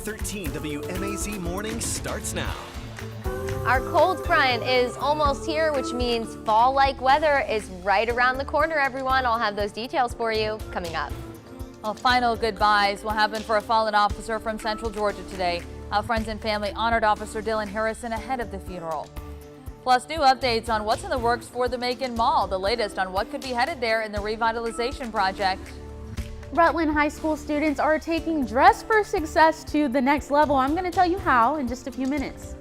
13 WMAZ Morning starts now. Our cold front is almost here, which means fall-like weather is right around the corner, everyone. I'll have those details for you coming up. Well, final goodbyes will happen for a fallen officer from Central Georgia today. Our friends and family honored Officer Dylan Harrison ahead of the funeral. Plus, new updates on what's in the works for the Macon Mall. The latest on what could be headed there in the revitalization project. Rutland High School students are taking Dress for Success to the next level. I'm going to tell you how in just a few minutes.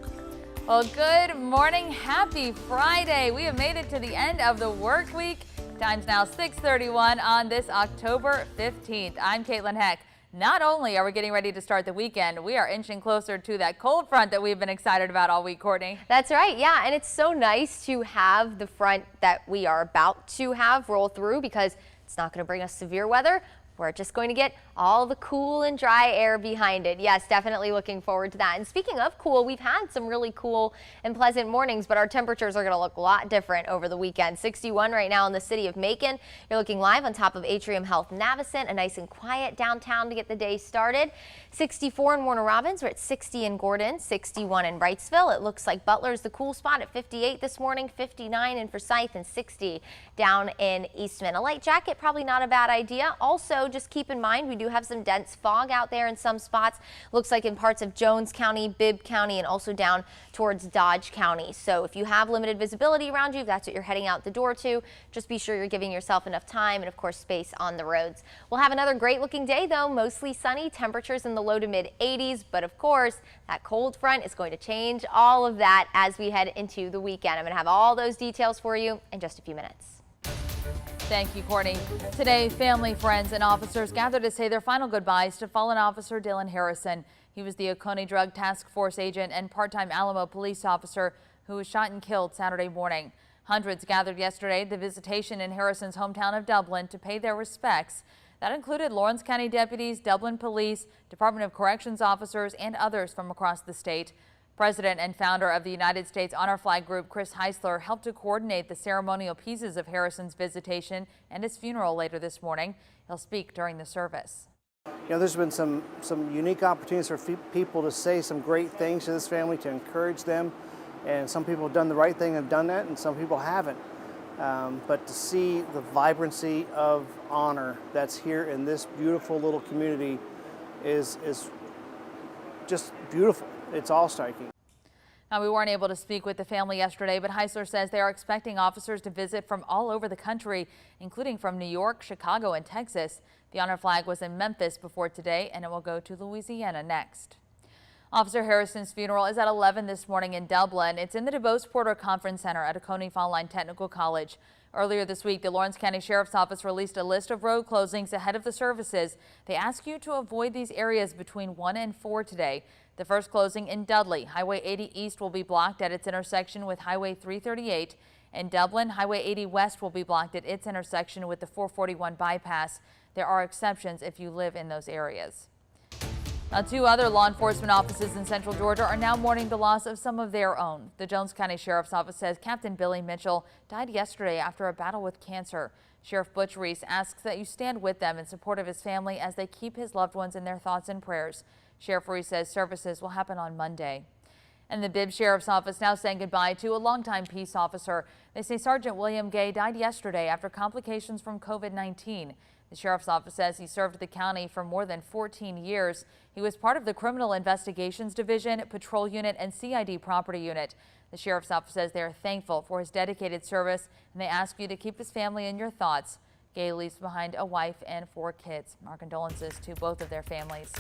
Well, good morning. Happy Friday. We have made it to the end of the work week. Time's now 6:31 on this October 15th. I'm Caitlin Heck. Not only are we getting ready to start the weekend, we are inching closer to that cold front that we've been excited about all week, Courtney. That's right, yeah, and it's so nice to have the front that we are about to have roll through because it's not going to bring us severe weather. We're just going to get all the cool and dry air behind it. Yes, definitely looking forward to that. And speaking of cool, we've had some really cool and pleasant mornings, but our temperatures are going to look a lot different over the weekend. 61 right now in the city of Macon. You're looking live on top of Atrium Health Navicent, a nice and quiet downtown to get the day started. 64 in Warner Robins. We're at 60 in Gordon, 61 in Wrightsville. It looks like Butler's the cool spot at 58 this morning, 59 in Forsyth, and 60 down in Eastman. A light jacket, probably not a bad idea. Also, just keep in mind we do have some dense fog out there in some spots. Looks like in parts of Jones County, Bibb County, and also down towards Dodge County. So if you have limited visibility around you, if that's what you're heading out the door to, just be sure you're giving yourself enough time and of course space on the roads. We'll have another great looking day though, mostly sunny, temperatures in the low to mid 80s, but of course that cold front is going to change all of that as we head into the weekend. I'm going to have all those details for you in just a few minutes. Thank you, Courtney. Today, family, friends, and officers gathered to say their final goodbyes to fallen Officer Dylan Harrison. He was the Oconee Drug Task Force agent and part-time Alamo Police Officer who was shot and killed Saturday morning. Hundreds gathered yesterday at the visitation in Harrison's hometown of Dublin to pay their respects. That included Lawrence County deputies, Dublin Police, Department of Corrections officers, and others from across the state. President and founder of the United States Honor Flag Group, Chris Heisler, helped to coordinate the ceremonial pieces of Harrison's visitation and his funeral later this morning. He'll speak during the service. You know, there's been some unique opportunities for people to say some great things to this family, to encourage them. And some people have done the right thing and have done that, and some people haven't. But to see the vibrancy of honor that's here in this beautiful little community is just beautiful. It's all striking. Now, we weren't able to speak with the family yesterday, but Heisler says they are expecting officers to visit from all over the country, including from New York, Chicago, and Texas. The honor flag was in Memphis before today, and it will go to Louisiana next. Officer Harrison's funeral is at 11 this morning in Dublin. It's in the Dubose Porter Conference Center at Oconee Fall Line Technical College. Earlier this week, the Lawrence County Sheriff's Office released a list of road closings ahead of the services. They ask you to avoid these areas between 1 and 4 today. The first closing in Dudley, Highway 80 East will be blocked at its intersection with Highway 338. In Dublin, Highway 80 West will be blocked at its intersection with the 441 bypass. There are exceptions if you live in those areas. Now, 2 other law enforcement offices in Central Georgia are now mourning the loss of some of their own. The Jones County Sheriff's Office says Captain Billy Mitchell died yesterday after a battle with cancer. Sheriff Butch Reese asks that you stand with them in support of his family as they keep his loved ones in their thoughts and prayers. Sheriff Reese says services will happen on Monday. And the Bibb Sheriff's Office now saying goodbye to a longtime peace officer. They say Sergeant William Gay died yesterday after complications from COVID-19. The Sheriff's Office says he served the county for more than 14 years. He was part of the Criminal Investigations Division, Patrol Unit, and CID Property Unit. The Sheriff's Office says they are thankful for his dedicated service, and they ask you to keep his family in your thoughts. Gay leaves behind a wife and 4 kids. Our condolences to both of their families.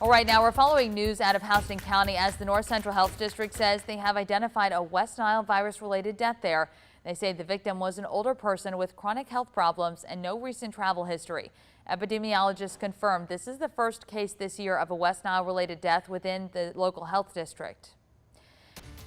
All right, now we're following news out of Houston County as the North Central Health District says they have identified a West Nile virus-related death there. They say the victim was an older person with chronic health problems and no recent travel history. Epidemiologists confirmed this is the first case this year of a West Nile-related death within the local health district.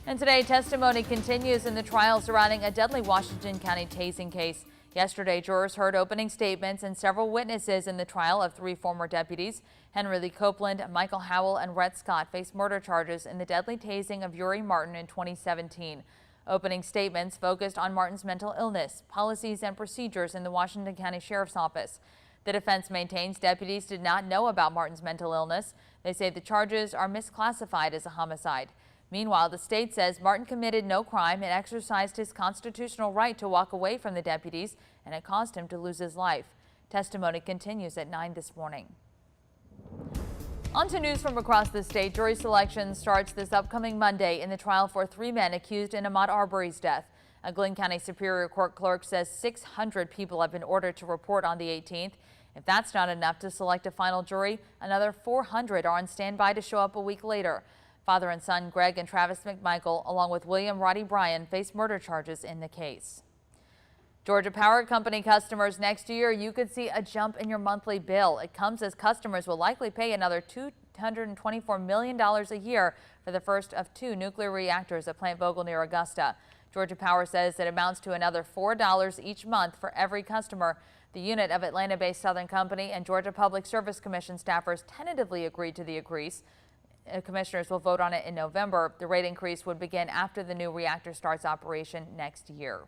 And today, testimony continues in the trial surrounding a deadly Washington County tasing case. Yesterday, jurors heard opening statements and several witnesses in the trial of 3 former deputies. Henry Lee Copeland, Michael Howell, and Rhett Scott face murder charges in the deadly tasing of Uri Martin in 2017. Opening statements focused on Martin's mental illness, policies, and procedures in the Washington County Sheriff's Office. The defense maintains deputies did not know about Martin's mental illness. They say the charges are misclassified as a homicide. Meanwhile, the state says Martin committed no crime and exercised his constitutional right to walk away from the deputies, and it caused him to lose his life. Testimony continues at 9 this morning. On to news from across the state. Jury selection starts this upcoming Monday in the trial for 3 men accused in Ahmaud Arbery's death. A Glynn County Superior Court clerk says 600 people have been ordered to report on the 18th. If that's not enough to select a final jury, another 400 are on standby to show up a week later. Father and son Greg and Travis McMichael, along with William Roddy Bryan, face murder charges in the case. Georgia Power Company customers, next year you could see a jump in your monthly bill. It comes as customers will likely pay another $224 million a year for the first of 2 nuclear reactors at Plant Vogtle near Augusta. Georgia Power says it amounts to another $4 each month for every customer. The unit of Atlanta-based Southern Company and Georgia Public Service Commission staffers tentatively agreed to the increase. Commissioners will vote on it in November. The rate increase would begin after the new reactor starts operation next year.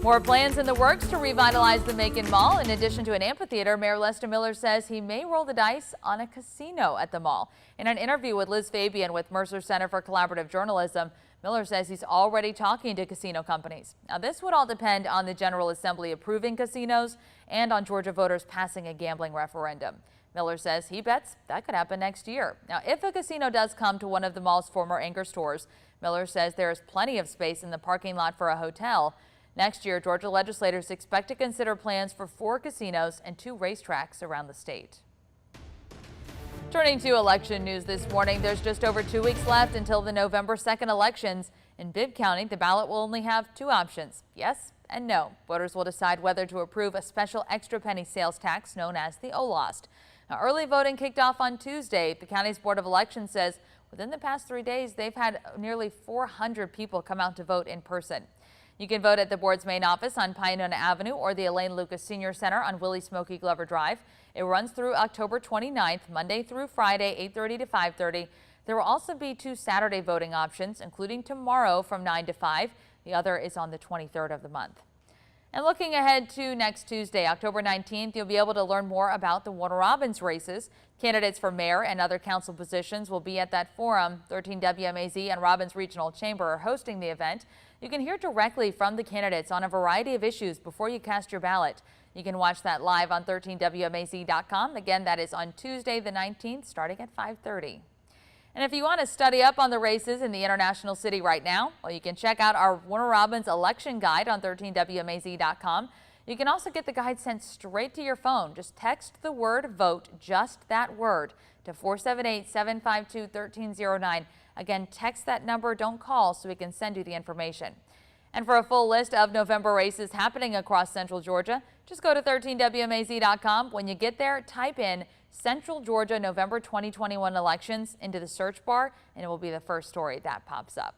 More plans in the works to revitalize the Macon Mall. In addition to an amphitheater, Mayor Lester Miller says he may roll the dice on a casino at the mall. In an interview with Liz Fabian with Mercer Center for Collaborative Journalism, Miller says he's already talking to casino companies. Now, this would all depend on the General Assembly approving casinos and on Georgia voters passing a gambling referendum. Miller says he bets that could happen next year. Now, if a casino does come to one of the mall's former anchor stores, Miller says there is plenty of space in the parking lot for a hotel. Next year, Georgia legislators expect to consider plans for 4 casinos and 2 racetracks around the state. Turning to election news this morning, there's just over 2 weeks left until the November 2nd elections. In Bibb County, the ballot will only have 2 options, yes and no. Voters will decide whether to approve a special extra penny sales tax known as the OLOST. Now, early voting kicked off on Tuesday. The county's Board of Elections says within the past 3 days, they've had nearly 400 people come out to vote in person. You can vote at the board's main office on Pioneer Avenue or the Elaine Lucas Senior Center on Willie Smokey Glover Drive. It runs through October 29th, Monday through Friday, 8:30 to 5:30. There will also be 2 Saturday voting options, including tomorrow from 9 to 5. The other is on the 23rd of the month. And looking ahead to next Tuesday, October 19th, you'll be able to learn more about the Warner Robins races. Candidates for mayor and other council positions will be at that forum. 13 WMAZ and Robins Regional Chamber are hosting the event. You can hear directly from the candidates on a variety of issues before you cast your ballot. You can watch that live on 13WMAZ.com. Again, that is on Tuesday the 19th, starting at 5:30. And if you want to study up on the races in the International City right now, well, you can check out our Warner Robins election guide on 13WMAZ.com. You can also get the guide sent straight to your phone. Just text the word VOTE, just that word, to 478-752-1309. Again, text that number, don't call, so we can send you the information. And for a full list of November races happening across Central Georgia, just go to 13WMAZ.com. When you get there, type in Central Georgia November 2021 elections into the search bar, and it will be the first story that pops up.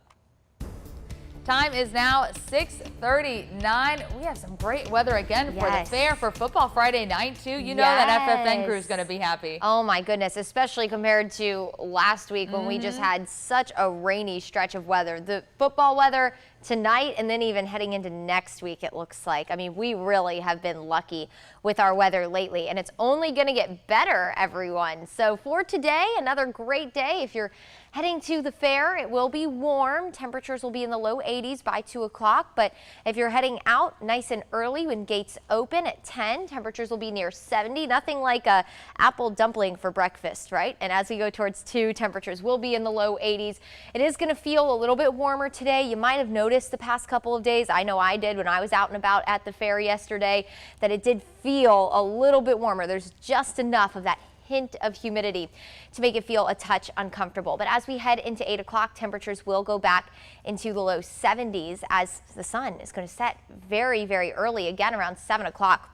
Time is now 6:39. We have some great weather again for the fair for Football Friday night, too. You know that FFN crew is going to be happy. Oh, my goodness, especially compared to last week when we just had such a rainy stretch of weather. The football weather tonight and then even heading into next week, it looks like. I mean, we really have been lucky with our weather lately, and it's only going to get better, everyone. So for today, another great day. If you're heading to the fair, it will be warm. Temperatures will be in the low 80s by 2 o'clock. But if you're heading out nice and early when gates open at 10, temperatures will be near 70. Nothing like a apple dumpling for breakfast, right? And as we go towards 2, temperatures will be in the low 80s. It is going to feel a little bit warmer today. You might have noticed the past couple of days. I know I did when I was out and about at the fair yesterday, that it did feel a little bit warmer. There's just enough of that hint of humidity to make it feel a touch uncomfortable. But as we head into 8 o'clock, temperatures will go back into the low 70s as the sun is going to set very, very early, again around 7 o'clock.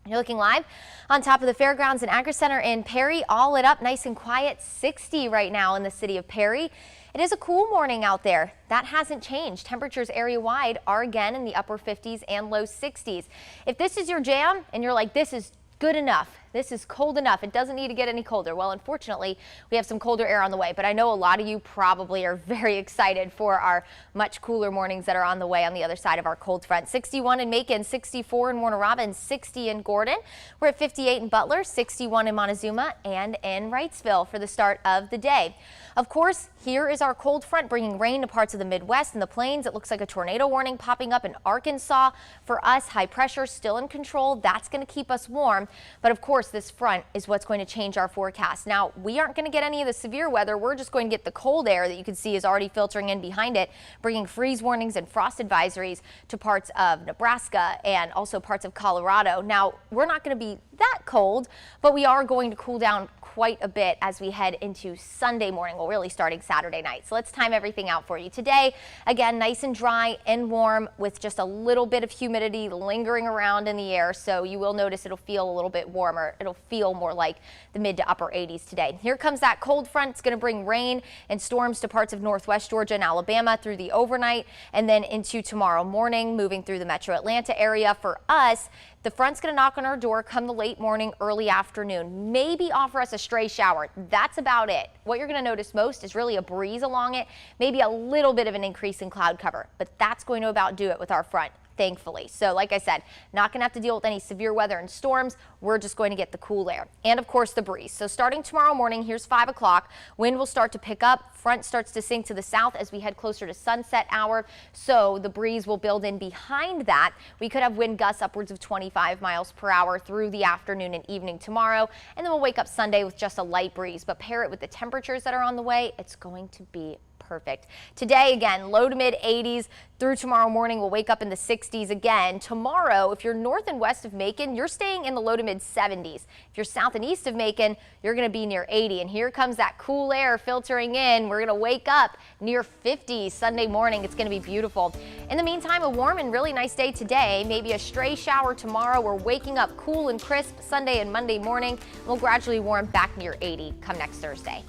You're looking live on top of the Fairgrounds and Agri Center in Perry. All lit up nice and quiet, 60 right now in the city of Perry. It is a cool morning out there. That hasn't changed. Temperatures area-wide are again in the upper 50s and low 60s. If this is your jam and you're like, this is good enough, this is cold enough. It doesn't need to get any colder. Well, unfortunately, we have some colder air on the way, but I know a lot of you probably are very excited for our much cooler mornings that are on the way on the other side of our cold front. 61 in Macon, 64 in Warner Robins, 60 in Gordon. We're at 58 in Butler, 61 in Montezuma, and in Wrightsville for the start of the day. Of course, here is our cold front bringing rain to parts of the Midwest and the plains. It looks like a tornado warning popping up in Arkansas. For us, high pressure still in control. That's going to keep us warm. But of course, this front is what's going to change our forecast. Now, we aren't going to get any of the severe weather. We're just going to get the cold air that you can see is already filtering in behind it, bringing freeze warnings and frost advisories to parts of Nebraska and also parts of Colorado. Now, we're not going to be that cold, but we are going to cool down quite a bit as we head into Sunday morning. Well, really starting Saturday night. So let's time everything out for you. Today, again, nice and dry and warm with just a little bit of humidity lingering around in the air. So you will notice it'll feel a little bit warmer. It'll feel more like the mid to upper 80s today. Here comes that cold front. It's going to bring rain and storms to parts of northwest Georgia and Alabama through the overnight and then into tomorrow morning, moving through the metro Atlanta area. For us, the front's going to knock on our door come the late morning, early afternoon, maybe offer us a stray shower. That's about it. What you're going to notice most is really a breeze along it, maybe a little bit of an increase in cloud cover, but that's going to about do it with our front, thankfully. So like I said, not going to have to deal with any severe weather and storms. We're just going to get the cool air and of course the breeze. So starting tomorrow morning, here's 5 o'clock, wind will start to pick up. Front starts to sink to the south as we head closer to sunset hour. So the breeze will build in behind that. We could have wind gusts upwards of 25 miles per hour through the afternoon and evening tomorrow. And then we'll wake up Sunday with just a light breeze, but pair it with the temperatures that are on the way. It's going to be perfect. Today, again, low to mid 80s through tomorrow morning. We'll wake up in the 60s again. Tomorrow, if you're north and west of Macon, you're staying in the low to mid 70s. If you're south and east of Macon, you're going to be near 80. And here comes that cool air filtering in. We're going to wake up near 50 Sunday morning. It's going to be beautiful. In the meantime, a warm and really nice day today. Maybe a stray shower tomorrow. We're waking up cool and crisp Sunday and Monday morning. We'll gradually warm back near 80 come next Thursday.